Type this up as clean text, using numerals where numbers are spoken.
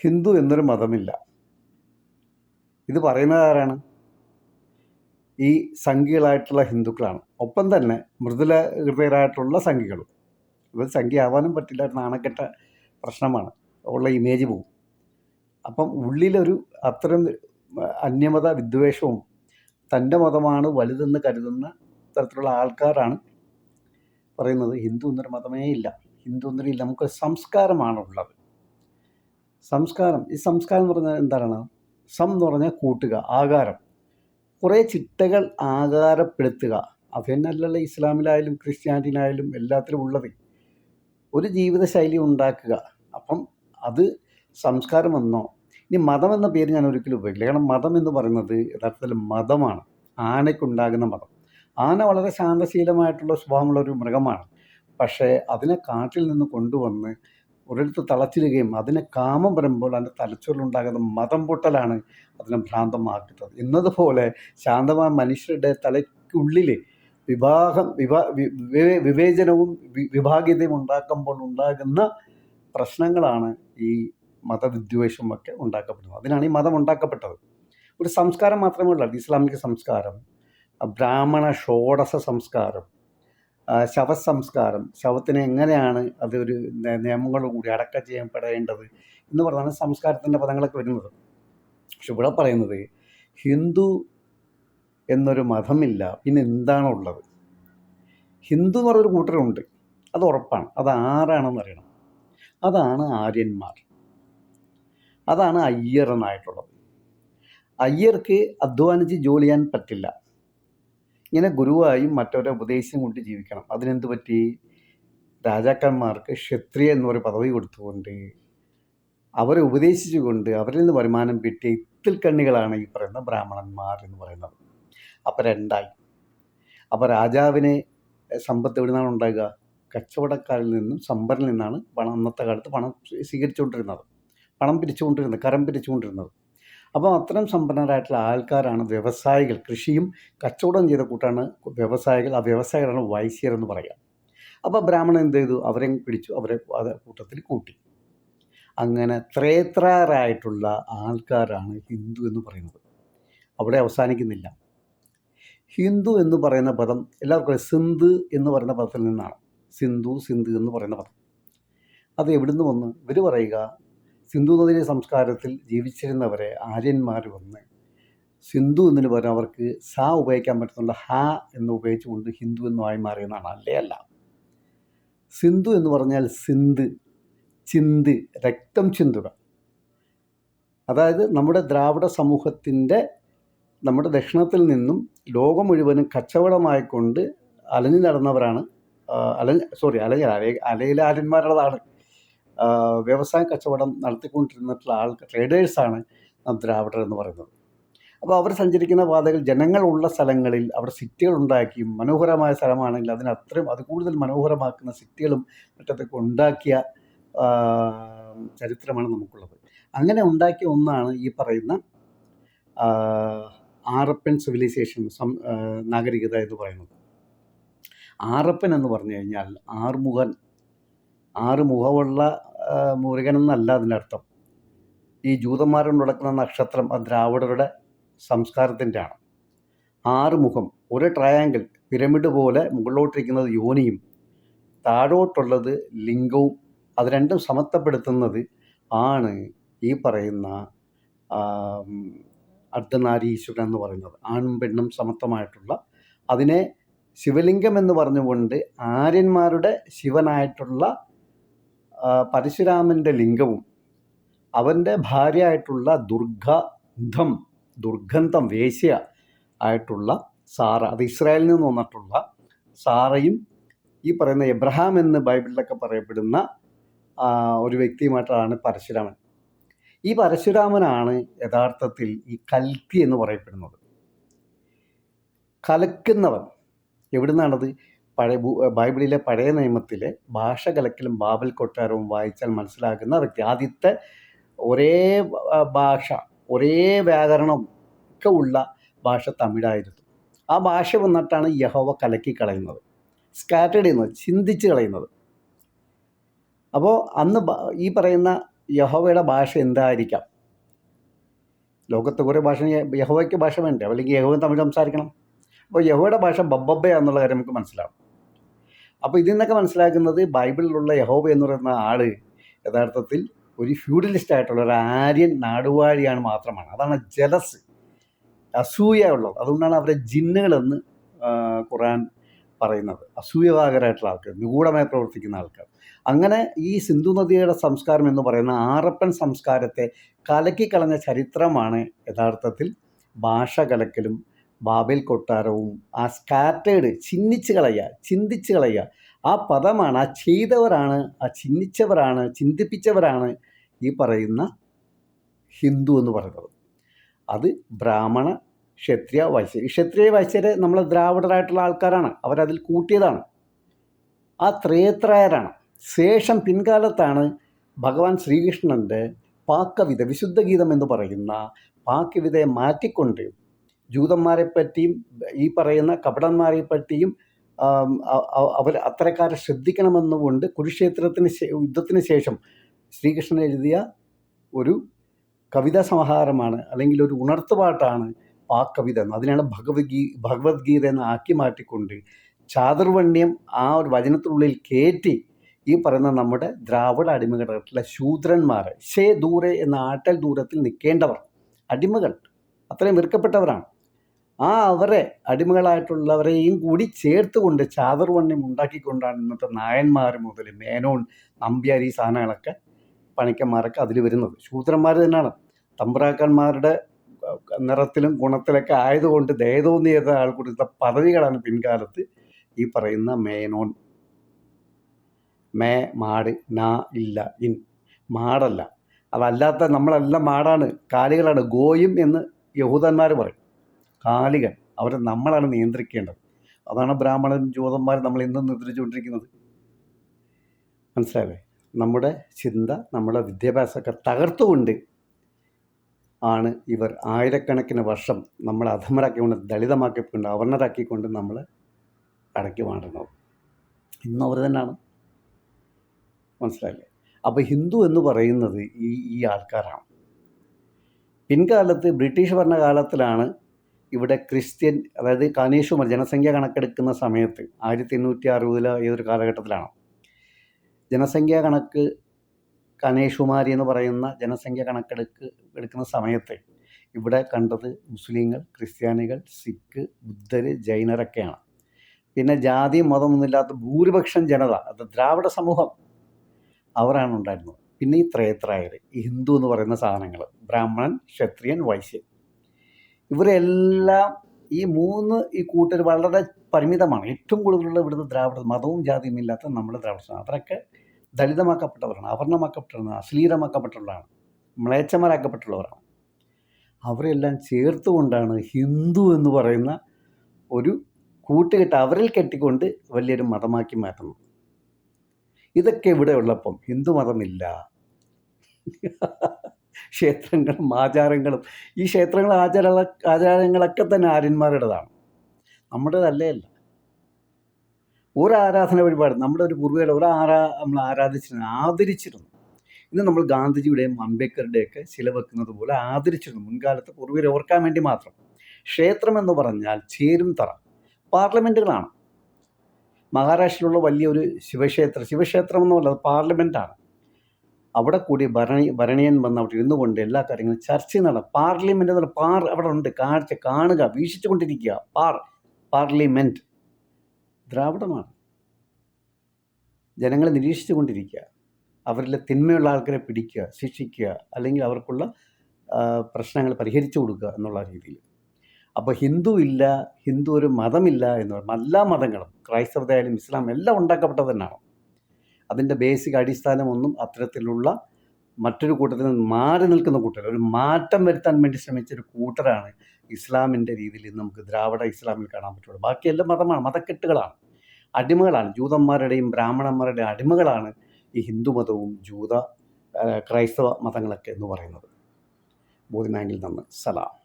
ഹിന്ദു എന്നൊരു മതമില്ല. ഇത് പറയുന്നത് ആരാണ്? ഈ സംഘികളായിട്ടുള്ള ഹിന്ദുക്കളാണ്. ഒപ്പം തന്നെ മൃദുല ഹൃദയരായിട്ടുള്ള സംഘികളും. ഇവർ സംഖ്യയാവാനും പറ്റില്ല, നാണക്കെട്ട പ്രശ്നമാണ്, ഉള്ള ഇമേജ് പോകും. അപ്പം ഉള്ളിലൊരു അത്തരം അന്യമത വിദ്വേഷവും തൻ്റെ മതമാണ് വലുതെന്ന് കരുതുന്ന തരത്തിലുള്ള ആൾക്കാരാണ് പറയുന്നത് ഹിന്ദു എന്നൊരു മതമേ ഇല്ല, ഹിന്ദു എന്നൊരു ഇല്ല, നമുക്കൊരു സംസ്കാരമാണുള്ളത്. സംസ്കാരം, ഈ സംസ്കാരം എന്ന് പറഞ്ഞാൽ എന്താണ്? സം എന്ന് പറഞ്ഞാൽ കൂട്ടുക, ആകാരം, കുറേ ചിട്ടകൾ ആകാരപ്പെടുത്തുക. അത് തന്നെയല്ലല്ലോ ഇസ്ലാമിലായാലും ക്രിസ്ത്യാനിറ്റിയിലായാലും എല്ലാത്തിലും ഉള്ളത്. ഒരു ജീവിതശൈലി ഉണ്ടാക്കുക. അപ്പം അത് സംസ്കാരം എന്നോ. ഇനി മതം എന്ന പേര് ഞാൻ ഒരിക്കലും ഉപയോഗിക്കില്ല. കാരണം മതം എന്ന് പറയുന്നത് യഥാർത്ഥത്തിൽ മതമാണ്, ആനയ്ക്കുണ്ടാകുന്ന മതം. ആന വളരെ ശാന്തശീലമായിട്ടുള്ള സ്വഭാവമുള്ളൊരു മൃഗമാണ്. പക്ഷേ അതിനെ കാട്ടിൽ നിന്ന് കൊണ്ടുവന്ന് ഒരിടത്ത് തളച്ചിടുകയും അതിനെ കാമം വരുമ്പോൾ അതിൻ്റെ തലച്ചോറിലുണ്ടാകുന്ന മതം പൊട്ടലാണ് അതിനെ ഭ്രാന്തമാക്കുന്നത്. എന്നതുപോലെ ശാന്തമായ മനുഷ്യരുടെ തലയ്ക്കുള്ളിൽ വിവേചനവും വിഭാഗീയതയും ഉണ്ടാക്കുമ്പോൾ ഉണ്ടാകുന്ന പ്രശ്നങ്ങളാണ് ഈ മതവിദ്വേഷമൊക്കെ ഉണ്ടാക്കപ്പെടുന്നത്. അതിനാണ് ഈ മതം ഉണ്ടാക്കപ്പെട്ടത്. ഒരു സംസ്കാരം മാത്രമേ ഉള്ളൂ. ഇസ്ലാമിക സംസ്കാരം, ബ്രാഹ്മണ ഷോഡശ സംസ്കാരം, ശവസംസ്കാരം, ശവത്തിന് എങ്ങനെയാണ് അതൊരു നിയമങ്ങളോടുകൂടി അടക്കം ചെയ്യപ്പെടേണ്ടത് എന്ന് പറഞ്ഞാണ് സംസ്കാരത്തിൻ്റെ പദങ്ങളൊക്കെ വരുന്നത്. പക്ഷെ ഇവിടെ പറയുന്നത് ഹിന്ദു എന്നൊരു മതമില്ല, പിന്നെ എന്താണുള്ളത്? ഹിന്ദു എന്ന് പറഞ്ഞൊരു കൂട്ടരുണ്ട്, അത് ഉറപ്പാണ്. അത് ആരാണെന്ന് അറിയണം. അതാണ് ആര്യന്മാർ, അതാണ് അയ്യർ എന്നായിട്ടുള്ളത്. അയ്യർക്ക് അധ്വാനിച്ച് ജോലി ചെയ്യാൻ പറ്റില്ല. ഇങ്ങനെ ഗുരുവായും മറ്റവരെ ഉപദേശം കൊണ്ട് ജീവിക്കണം. അതിനെന്ത് പറ്റി? രാജാക്കന്മാർക്ക് ക്ഷത്രിയ എന്നൊരു പദവി കൊടുത്തുകൊണ്ട് അവരെ ഉപദേശിച്ചുകൊണ്ട് അവരിൽ നിന്ന് വരുമാനം കിട്ടിയ ഇത്തിൽ കണ്ണികളാണ് ഈ പറയുന്ന ബ്രാഹ്മണന്മാർ എന്ന് പറയുന്നത്. അപ്പം രണ്ടായി. അപ്പോൾ രാജാവിന് സമ്പത്ത് എവിടെ നിന്നാണ് ഉണ്ടാകുക? കച്ചവടക്കാരിൽ നിന്നും സമ്പറിൽ നിന്നാണ് പണം, അന്നത്തെ കാലത്ത് പണം സ്വീകരിച്ചുകൊണ്ടിരുന്നത്, പണം പിരിച്ചുകൊണ്ടിരുന്നത്, കരം പിരിച്ചുകൊണ്ടിരുന്നത്. അപ്പോൾ അത്തരം സമ്പന്നരായിട്ടുള്ള ആൾക്കാരാണ് വ്യവസായികൾ. കൃഷിയും കച്ചവടം ചെയ്ത കൂട്ടാണ് വ്യവസായികൾ. ആ വ്യവസായികളാണ് വൈശ്യർ എന്ന് പറയുക. അപ്പോൾ ബ്രാഹ്മണൻ എന്ത് ചെയ്തു? അവരെ പിടിച്ചു, അവരെ കൂട്ടത്തിൽ കൂട്ടി. അങ്ങനെ ത്രേത്രാരായിട്ടുള്ള ആൾക്കാരാണ് ഹിന്ദു എന്ന് പറയുന്നത്. അവിടെ അവസാനിക്കുന്നില്ല. ഹിന്ദു എന്ന് പറയുന്ന പദം എല്ലാവർക്കും സിന്ധ് എന്ന് പറയുന്ന പദത്തിൽ നിന്നാണ്. സിന്ധു എന്ന് പറയുന്ന പദം അത് എവിടുന്ന് വന്ന്? ഇവർ പറയുക സിന്ധു നദീ സംസ്കാരത്തിൽ ജീവിച്ചിരുന്നവരെ ആര്യന്മാർ വന്ന് സിന്ധു എന്നതിന് പകരം അവർക്ക് സ ഉപയോഗിക്കാൻ പറ്റുന്നുള്ള ഹ എന്ന് ഉപയോഗിച്ചുകൊണ്ട് ഹിന്ദു എന്നുമായി മാറിയെന്നാണ്. അല്ല. സിന്ധു എന്ന് പറഞ്ഞാൽ സിന്ധ്, ചിന്ത്, രക്തം ചിന്തുക. അതായത് നമ്മുടെ ദ്രാവിഡ സമൂഹത്തിൻ്റെ, നമ്മുടെ ദക്ഷിണത്തിൽ നിന്നും ലോകം മുഴുവനും കച്ചവടമായിക്കൊണ്ട് അലഞ്ഞു നടന്നവരാണ്. അലയിലെ ആര്യന്മാരുള്ളതാണ്. വ്യവസായ കച്ചവടം നടത്തിക്കൊണ്ടിരുന്നിട്ടുള്ള ട്രേഡേഴ്സാണ് ദ്രാവിഡർ എന്ന് പറയുന്നത്. അപ്പോൾ അവർ സഞ്ചരിക്കുന്ന പാതകൾ ജനങ്ങളുള്ള സ്ഥലങ്ങളിൽ അവിടെ സിറ്റികൾ ഉണ്ടാക്കി, മനോഹരമായ സ്ഥലമാണെങ്കിൽ അത് കൂടുതൽ മനോഹരമാക്കുന്ന സിറ്റികളും മറ്റൊക്കെ ഉണ്ടാക്കിയ ചരിത്രമാണ് നമുക്കുള്ളത്. അങ്ങനെ ഉണ്ടാക്കിയ ഒന്നാണ് ഈ പറയുന്ന ആറപ്പൻ സിവിലൈസേഷൻ, നാഗരികത എന്ന് പറയുന്നത്. ആറപ്പൻ എന്ന് പറഞ്ഞു കഴിഞ്ഞാൽ ആറ് മുഖമുള്ള മുരുകൻ എന്നല്ല അതിൻ്റെ അർത്ഥം. ഈ ജൂതന്മാരോട് നടക്കുന്ന നക്ഷത്രം അത് ദ്രാവിഡരുടെ സംസ്കാരത്തിൻ്റെ ആണ്. 6 മുഖം, ഒരു ട്രയാങ്കിൾ, പിരമിഡ് പോലെ മുകളിലോട്ടിരിക്കുന്നത് യോനിയും താഴോട്ടുള്ളത് ലിംഗവും, അത് രണ്ടും സമത്വപ്പെടുത്തുന്നത് ആണ് ഈ പറയുന്ന അർദ്ധനാരീശ്വരൻ എന്ന് പറയുന്നത്. ആണും പെണ്ണും സമത്വമായിട്ടുള്ള അതിനെ ശിവലിംഗം എന്ന് പറഞ്ഞുകൊണ്ട് ആര്യന്മാരുടെ ശിവനായിട്ടുള്ള പരശുരാമൻ്റെ ലിംഗവും അവൻ്റെ ഭാര്യയായിട്ടുള്ള ദുർഗന്ധം വേശ്യ ആയിട്ടുള്ള സാറ, അത് ഇസ്രായേലിൽ നിന്ന് വന്നിട്ടുള്ള സാറയും ഈ പറയുന്ന എബ്രഹാം എന്ന് ബൈബിളിലൊക്കെ പറയപ്പെടുന്ന ഒരു വ്യക്തിയുമായിട്ടാണ് പരശുരാമൻ. ഈ പരശുരാമനാണ് യഥാർത്ഥത്തിൽ ഈ കൽക്കി എന്ന് പറയപ്പെടുന്നത്. കലക്കുന്നവൻ. എവിടുന്നാണത്? ബൈബിളിലെ പഴയ നിയമത്തിലെ ഭാഷ കലക്കലും ബാബൽ കൊട്ടാരവും വായിച്ചാൽ മനസ്സിലാക്കുന്ന വ്യക്തി. ആദ്യത്തെ ഒരേ ഭാഷ, ഒരേ വ്യാകരണം ഒക്കെ ഉള്ള ഭാഷ തമിഴായിരുന്നു. ആ ഭാഷ വന്നിട്ടാണ് യഹോവ കലക്കി കളയുന്നത്, സ്കാറ്റേഡ് ചെയ്യുന്നത്, ചിന്തിച്ച് കളയുന്നത്. അപ്പോൾ അന്ന് ഈ പറയുന്ന യഹോവയുടെ ഭാഷ എന്തായിരിക്കാം? ലോകത്ത് കുറേ ഭാഷ, യഹോവയ്ക്ക് ഭാഷ വേണ്ടേ? അല്ലെങ്കിൽ യഹോവ തമ്മിൽ സംസാരിക്കണം. അപ്പോൾ യഹോവയുടെ ഭാഷ ബബ്ബബ്ബ എന്നുള്ള കാര്യം നമുക്ക് മനസ്സിലാവും. അപ്പോൾ ഇതിൽ നിന്നൊക്കെ മനസ്സിലാക്കുന്നത് ബൈബിളിലുള്ള യഹോവ എന്ന് പറയുന്ന ആൾ യഥാർത്ഥത്തിൽ ഒരു ഫ്യൂഡലിസ്റ്റ് ആയിട്ടുള്ള ഒരു ആര്യൻ നാടുവാഴിയാണ് മാത്രമാണ്. അതാണ് ജലസ്, അസൂയ ഉള്ളത്. അതുകൊണ്ടാണ് അവരെ ജിന്നുകളെന്ന് ഖുർആൻ പറയുന്നത്. അസൂയവാകരായിട്ടുള്ള ആൾക്കാർ, നിഗൂഢമായി പ്രവർത്തിക്കുന്ന ആൾക്കാർ. അങ്ങനെ ഈ സിന്ധു നദിയുടെ സംസ്കാരം എന്ന് പറയുന്ന ആറപ്പൻ സംസ്കാരത്തെ കലക്കിക്കളഞ്ഞ ചരിത്രമാണ് യഥാർത്ഥത്തിൽ ഭാഷ കലക്കലും ബാബേൽ കൊട്ടാരവും. ആ സ്കാറ്റേഡ്, ചിന്തിച്ച് കളയുക ആ പദമാണ്, ആ ചെയ്തവരാണ്, ആ ചിഹ്നിച്ചവരാണ്, ചിന്തിപ്പിച്ചവരാണ് ഈ പറയുന്ന ഹിന്ദു എന്ന് പറയുന്നത്. അത് ബ്രാഹ്മണ, ക്ഷത്രിയ, വൈശ്യ. ഈ ക്ഷത്രിയ വൈശ്യരെ നമ്മൾ ദ്രാവിഡരായിട്ടുള്ള ആൾക്കാരാണ്, അവരതിൽ കൂട്ടിയതാണ്. ആ ത്രേത്രയരാണ്. ശേഷം പിൻകാലത്താണ് ഭഗവാൻ ശ്രീകൃഷ്ണൻ്റെ പാക്കവിത, വിശുദ്ധ ഗീതം എന്ന് പറയുന്ന പാക്കവിതയെ മാറ്റിക്കൊണ്ട് ജൂതന്മാരെ പറ്റിയും ഈ പറയുന്ന കപടന്മാരെ പറ്റിയും അവർ അത്തരക്കാരെ ശ്രദ്ധിക്കണമെന്നുകൊണ്ട് യുദ്ധത്തിന് ശേഷം ശ്രീകൃഷ്ണൻ എഴുതിയ ഒരു കവിതാ സമാഹാരമാണ്, അല്ലെങ്കിൽ ഒരു ഉണർത്തുപാട്ടാണ് പാക്കവിത എന്ന്. അതിനാണ് ഭഗവത്ഗീത എന്ന് ആക്കി മാറ്റിക്കൊണ്ട് ചാതുർവർണ്ണ്യം ആ ഒരു വചനത്തിനുള്ളിൽ കയറ്റി ഈ പറയുന്ന നമ്മുടെ ദ്രാവിഡ അടിമകളായിട്ടുള്ള ശൂദ്രന്മാർ, ദൂരെ എന്ന ആട്ടൽ ദൂരത്തിൽ നിൽക്കേണ്ടവർ, അടിമകൾ, അത്രയും വെറുക്കപ്പെട്ടവരാണ്. അവരെ അടിമകളായിട്ടുള്ളവരെയും കൂടി ചേർത്തുകൊണ്ട് ചാതുർവർണ്ണ്യം ഉണ്ടാക്കിക്കൊണ്ടാണ് ഇന്നത്തെ നായന്മാർ മുതൽ മേനോൻ, നമ്പ്യാർ, ഈ സാധനങ്ങളൊക്കെ പണിക്കന്മാരൊക്കെ അതിൽ വരുന്നത്. ശൂദ്രന്മാർ തന്നെയാണ്. തമ്പ്രാക്കന്മാരുടെ നിറത്തിലും ഗുണത്തിലൊക്കെ ആയതുകൊണ്ട് ദയതോന്നിയ ആൾ കൊടുത്ത പദവികളാണ് പിൻകാലത്ത് ഈ പറയുന്ന മേനോൻ. മേ മാട്, നാ ഇല്ല, ഇൻ മാടല്ല. അതല്ലാത്ത നമ്മളെല്ലാം മാടാണ്, കാലികളാണ്. ഗോയും എന്ന് യഹൂദന്മാർ പറയും. കാലികൾ, അവരെ നമ്മളാണ് നിയന്ത്രിക്കേണ്ടത്. അതാണ് ബ്രാഹ്മണൻ, ജൂതന്മാർ നമ്മൾ ഇന്നും നിദ്രിച്ചുകൊണ്ടിരിക്കുന്നത്. മനസ്സിലായല്ലേ? നമ്മുടെ ചിന്ത, നമ്മുടെ വിദ്യാഭ്യാസമൊക്കെ തകർത്തുകൊണ്ട് ആണ് ഇവർ ആയിരക്കണക്കിന് വർഷം നമ്മളെ അധമരാക്കിക്കൊണ്ട്, ദളിതമാക്കിക്കൊണ്ട്, അവർണരാക്കിക്കൊണ്ട് നമ്മൾ അടക്കി മാറുന്നത്. ഇന്നും അവർ തന്നെയാണ്. മനസ്സിലായില്ലേ? അപ്പോൾ ഹിന്ദു എന്ന് പറയുന്നത് ഈ ആൾക്കാരാണ്. പിൻകാലത്ത് ബ്രിട്ടീഷ് ഭരണകാലത്തിലാണ് ഇവിടെ ക്രിസ്ത്യൻ, അതായത് കനീഷുമാർ ജനസംഖ്യ കണക്കെടുക്കുന്ന സമയത്ത് 1860 ഏതൊരു കാലഘട്ടത്തിലാണ് ജനസംഖ്യാ കണക്ക്, കനേഷുമാരി എന്ന് പറയുന്ന ജനസംഖ്യ എടുക്കുന്ന സമയത്ത് ഇവിടെ കണ്ടത് മുസ്ലിങ്ങൾ, ക്രിസ്ത്യാനികൾ, സിഖ്, ബുദ്ധർ, ജൈനരൊക്കെയാണ്. പിന്നെ ജാതി മതമൊന്നുമില്ലാത്ത ഭൂരിപക്ഷം ജനത, അത് ദ്രാവിഡ സമൂഹം, അവരാണ് ഉണ്ടായിരുന്നത്. പിന്നെ ഈ ത്രേത്രയർ, ഈ ഹിന്ദു എന്ന് പറയുന്ന സാധനങ്ങൾ, ബ്രാഹ്മണൻ, ക്ഷത്രിയൻ, വൈശ്യൻ, ഇവരെല്ലാം ഈ കൂട്ടർ വളരെ പരിമിതമാണ്. ഏറ്റവും കൂടുതലുള്ള ഇവിടുത്തെ ദ്രാവിഡ മതവും ജാതിയും ഇല്ലാത്ത നമ്മുടെ ദ്രാവിഡ, അവരൊക്കെ ദളിതമാക്കപ്പെട്ടവരാണ്, അവർണമാക്കപ്പെട്ടവരാണ്, അശ്ലീലമാക്കപ്പെട്ടുള്ളതാണ്, മ്ലേച്ഛമാരാക്കപ്പെട്ടുള്ളവരാണ്. അവരെല്ലാം ചേർത്തുകൊണ്ടാണ് ഹിന്ദു എന്ന് പറയുന്ന ഒരു കൂട്ടുകെട്ട് അവരിൽ കെട്ടിക്കൊണ്ട് വലിയൊരു മതമാക്കി മാറ്റുന്നത്. ഇതൊക്കെ ഇവിടെ ഉള്ളപ്പം ഹിന്ദു മതമില്ല. ക്ഷേത്രങ്ങളും ആചാരങ്ങളും, ഈ ക്ഷേത്രങ്ങളും ആചാരങ്ങളൊക്കെ തന്നെ ആര്യന്മാരുടേതാണ്, നമ്മുടേതല്ലേ അല്ല. ഒരു ആരാധന വഴിപാട് നമ്മുടെ ഒരു പൂർവികർ നമ്മൾ ആദരിച്ചിരുന്നു. ഇന്ന് നമ്മൾ ഗാന്ധിജിയുടെയും അംബേദ്കറുടെയൊക്കെ ശില വെക്കുന്നത് പോലെ ആദരിച്ചിരുന്നു, മുൻകാലത്ത് പൂർവികരെ ഓർക്കാൻ വേണ്ടി മാത്രം. ക്ഷേത്രം എന്ന് പറഞ്ഞാൽ ചേരും തറ, പാർലമെൻറ്റുകളാണ്. മഹാരാഷ്ട്രയിലുള്ള വലിയൊരു ശിവക്ഷേത്രം എന്നുള്ളത് പാർലമെൻറ്റാണ്. അവിടെ കൂടി ഭരണിയൻ വന്ന് അവിടെ ഇരുന്നു കൊണ്ട് എല്ലാ കാര്യങ്ങളും ചർച്ച നടത്തുക. പാർലമെൻറ്റ് എന്നുള്ള അവിടെ ഉണ്ട്, കാണുക, വീക്ഷിച്ചു കൊണ്ടിരിക്കുക. പാർലമെൻറ്റ് ദ്രാവിഡമാണ്. ജനങ്ങളെ നിരീക്ഷിച്ചു കൊണ്ടിരിക്കുക, അവരിലെ തിന്മയുള്ള ആൾക്കാരെ പിടിക്കുക, ശിക്ഷിക്കുക, അല്ലെങ്കിൽ അവർക്കുള്ള പ്രശ്നങ്ങൾ പരിഹരിച്ചു കൊടുക്കുക എന്നുള്ള രീതിയിൽ. അപ്പോൾ ഹിന്ദു ഒരു മതമില്ല എന്ന് പറയുമ്പോൾ എല്ലാ മതങ്ങളും, ക്രൈസ്തവതയായാലും ഇസ്ലാം എല്ലാം ഉണ്ടാക്കപ്പെട്ടത് തന്നെയാണ്. അതിൻ്റെ ബേസിക് അടിസ്ഥാനമൊന്നും അത്തരത്തിലുള്ള മറ്റൊരു കൂട്ടത്തിൽ നിന്ന് മാറി നിൽക്കുന്ന കൂട്ടർ, ഒരു മാറ്റം വരുത്താൻ വേണ്ടി ശ്രമിച്ചൊരു കൂട്ടരാണ് ഇസ്ലാമിൻ്റെ രീതിയിൽ നമുക്ക് ദ്രാവിഡ ഇസ്ലാമിൽ കാണാൻ പറ്റുള്ളൂ. ബാക്കിയെല്ലാം മതമാണ്, മതക്കെട്ടുകളാണ്, അടിമകളാണ്. ജൂതന്മാരുടെയും ബ്രാഹ്മണന്മാരുടെയും അടിമകളാണ് ഈ ഹിന്ദുമതവും ക്രൈസ്തവ മതങ്ങളൊക്കെ എന്ന് പറയുന്നത്. ബോധിമാങ്കിൽ നിന്ന് സലാം.